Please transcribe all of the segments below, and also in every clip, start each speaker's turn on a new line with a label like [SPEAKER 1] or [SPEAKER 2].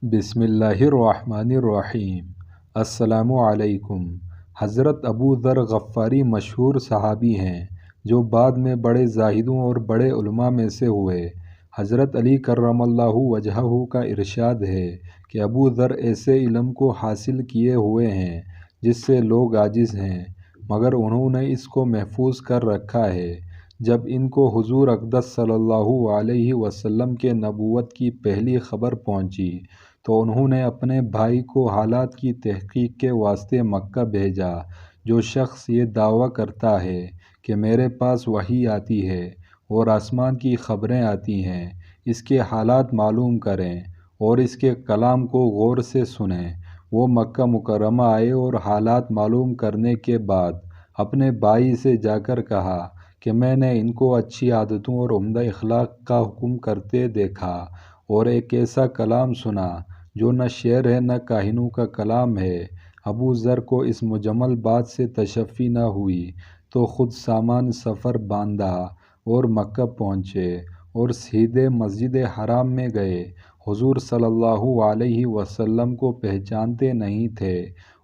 [SPEAKER 1] بسم اللہ الرحمن الرحیم۔ السلام علیکم۔ حضرت ابو ذر غفاری مشہور صحابی ہیں جو بعد میں بڑے زاہدوں اور بڑے علماء میں سے ہوئے۔ حضرت علی کرم اللہ وجہہ کا ارشاد ہے کہ ابو ذر ایسے علم کو حاصل کیے ہوئے ہیں جس سے لوگ عاجز ہیں، مگر انہوں نے اس کو محفوظ کر رکھا ہے۔ جب ان کو حضور اقدس صلی اللہ علیہ وسلم کے نبوت کی پہلی خبر پہنچی تو انہوں نے اپنے بھائی کو حالات کی تحقیق کے واسطے مکہ بھیجا۔ جو شخص یہ دعویٰ کرتا ہے کہ میرے پاس وحی آتی ہے اور آسمان کی خبریں آتی ہیں، اس کے حالات معلوم کریں اور اس کے کلام کو غور سے سنیں۔ وہ مکہ مکرمہ آئے اور حالات معلوم کرنے کے بعد اپنے بھائی سے جا کر کہا کہ میں نے ان کو اچھی عادتوں اور عمدہ اخلاق کا حکم کرتے دیکھا اور ایک ایسا کلام سنا جو نہ شعر ہے نہ کاہنوں کا کلام ہے۔ ابو ذر کو اس مجمل بات سے تشفی نہ ہوئی تو خود سامان سفر باندھا اور مکہ پہنچے اور سیدھے مسجد حرام میں گئے۔ حضور صلی اللہ علیہ وسلم کو پہچانتے نہیں تھے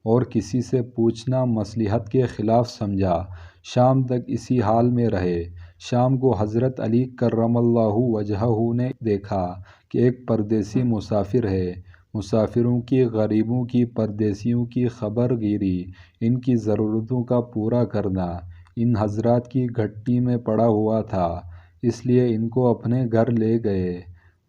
[SPEAKER 1] اور کسی سے پوچھنا مصلحت کے خلاف سمجھا۔ شام تک اسی حال میں رہے۔ شام کو حضرت علی کرم اللہ وجہہ نے دیکھا کہ ایک پردیسی مسافر ہے۔ مسافروں کی، غریبوں کی، پردیسیوں کی خبر گیری، ان کی ضرورتوں کا پورا کرنا ان حضرات کی گھٹی میں پڑا ہوا تھا، اس لیے ان کو اپنے گھر لے گئے،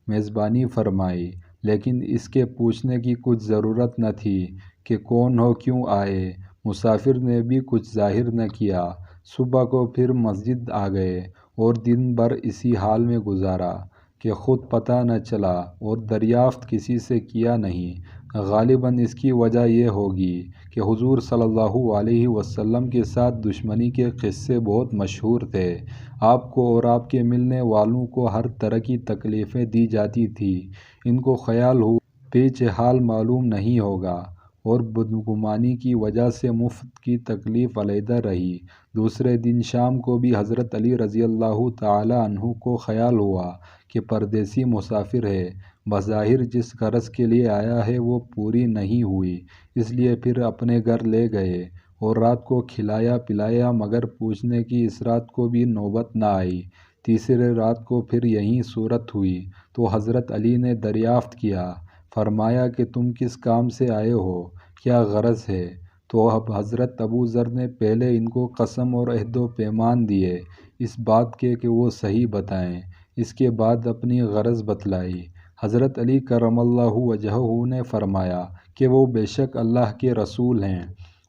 [SPEAKER 1] میزبانی فرمائی، لیکن اس کے پوچھنے کی کچھ ضرورت نہ تھی کہ کون ہو، کیوں آئے۔ مسافر نے بھی کچھ ظاہر نہ کیا۔ صبح کو پھر مسجد آ گئے اور دن بھر اسی حال میں گزارا کہ خود پتہ نہ چلا اور دریافت کسی سے کیا نہیں۔ غالباً اس کی وجہ یہ ہوگی کہ حضور صلی اللہ علیہ وسلم کے ساتھ دشمنی کے قصے بہت مشہور تھے۔ آپ کو اور آپ کے ملنے والوں کو ہر طرح کی تکلیفیں دی جاتی تھیں۔ ان کو خیال ہوا پیچ حال معلوم نہیں ہوگا اور بدگمانی کی وجہ سے مفت کی تکلیف علیحدہ رہی۔ دوسرے دن شام کو بھی حضرت علی رضی اللہ تعالی عنہ کو خیال ہوا کہ پردیسی مسافر ہے، بظاہر جس غرض کے لیے آیا ہے وہ پوری نہیں ہوئی، اس لیے پھر اپنے گھر لے گئے اور رات کو کھلایا پلایا، مگر پوچھنے کی اس رات کو بھی نوبت نہ آئی۔ تیسرے رات کو پھر یہی صورت ہوئی تو حضرت علی نے دریافت کیا، فرمایا کہ تم کس کام سے آئے ہو، کیا غرض ہے؟ تو اب حضرت ابو ذر نے پہلے ان کو قسم اور عہد و پیمان دیے اس بات کے کہ وہ صحیح بتائیں، اس کے بعد اپنی غرض بتلائی۔ حضرت علی کرم اللہ وجہہ نے فرمایا کہ وہ بے شک اللہ کے رسول ہیں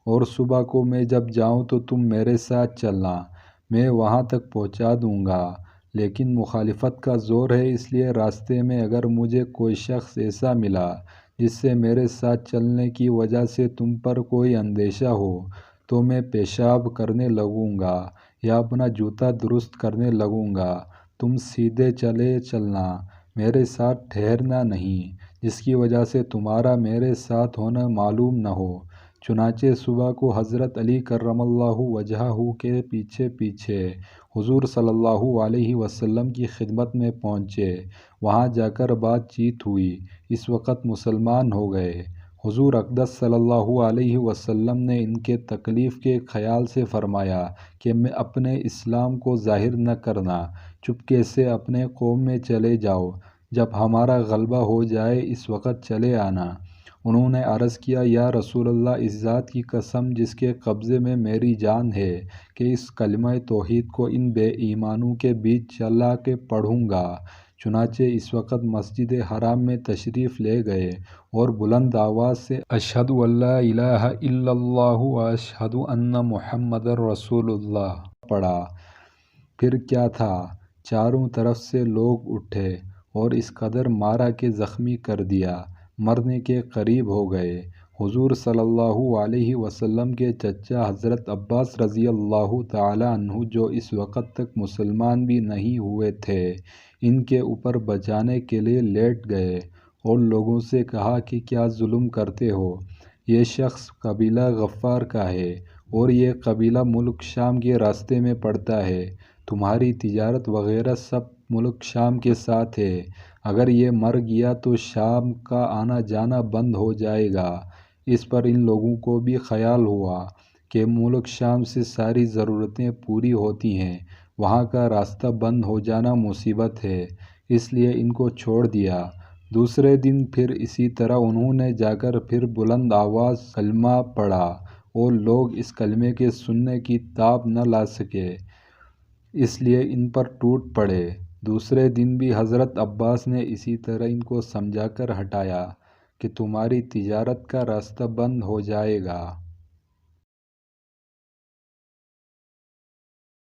[SPEAKER 1] اور صبح کو میں جب جاؤں تو تم میرے ساتھ چلنا، میں وہاں تک پہنچا دوں گا، لیکن مخالفت کا زور ہے، اس لیے راستے میں اگر مجھے کوئی شخص ایسا ملا جس سے میرے ساتھ چلنے کی وجہ سے تم پر کوئی اندیشہ ہو تو میں پیشاب کرنے لگوں گا یا اپنا جوتا درست کرنے لگوں گا، تم سیدھے چلے چلنا، میرے ساتھ ٹھہرنا نہیں، جس کی وجہ سے تمہارا میرے ساتھ ہونا معلوم نہ ہو۔ چنانچہ صبح کو حضرت علی کرم اللہ وجہہ کے پیچھے پیچھے حضور صلی اللہ علیہ وسلم کی خدمت میں پہنچے۔ وہاں جا کر بات چیت ہوئی، اس وقت مسلمان ہو گئے۔ حضور اقدس صلی اللہ علیہ وسلم نے ان کے تکلیف کے خیال سے فرمایا کہ میں اپنے اسلام کو ظاہر نہ کرنا، چپکے سے اپنے قوم میں چلے جاؤ، جب ہمارا غلبہ ہو جائے اس وقت چلے آنا۔ انہوں نے عرض کیا، یا رسول اللہ، اس ذات کی قسم جس کے قبضے میں میری جان ہے کہ اس کلمہ توحید کو ان بے ایمانوں کے بیچ چلا کے پڑھوں گا۔ چنانچہ اس وقت مسجد حرام میں تشریف لے گئے اور بلند آواز سے اشہد ان لا الہ الا اللہ و اشہد ان محمد رسول اللہ پڑھا۔ پھر کیا تھا، چاروں طرف سے لوگ اٹھے اور اس قدر مارا کہ زخمی کر دیا، مرنے کے قریب ہو گئے۔ حضور صلی اللہ علیہ وسلم کے چچا حضرت عباس رضی اللہ تعالی عنہ جو اس وقت تک مسلمان بھی نہیں ہوئے تھے، ان کے اوپر بچانے کے لیے لیٹ گئے اور لوگوں سے کہا کہ کیا ظلم کرتے ہو، یہ شخص قبیلہ غفار کا ہے اور یہ قبیلہ ملک شام کے راستے میں پڑتا ہے، تمہاری تجارت وغیرہ سب ملک شام کے ساتھ ہے، اگر یہ مر گیا تو شام کا آنا جانا بند ہو جائے گا۔ اس پر ان لوگوں کو بھی خیال ہوا کہ ملک شام سے ساری ضرورتیں پوری ہوتی ہیں، وہاں کا راستہ بند ہو جانا مصیبت ہے، اس لیے ان کو چھوڑ دیا۔ دوسرے دن پھر اسی طرح انہوں نے جا کر پھر بلند آواز کلمہ پڑھا اور لوگ اس کلمے کے سننے کی تاب نہ لا سکے، اس لیے ان پر ٹوٹ پڑے۔ دوسرے دن بھی حضرت عباس نے اسی طرح ان کو سمجھا کر ہٹایا کہ تمہاری تجارت کا راستہ بند ہو جائے گا۔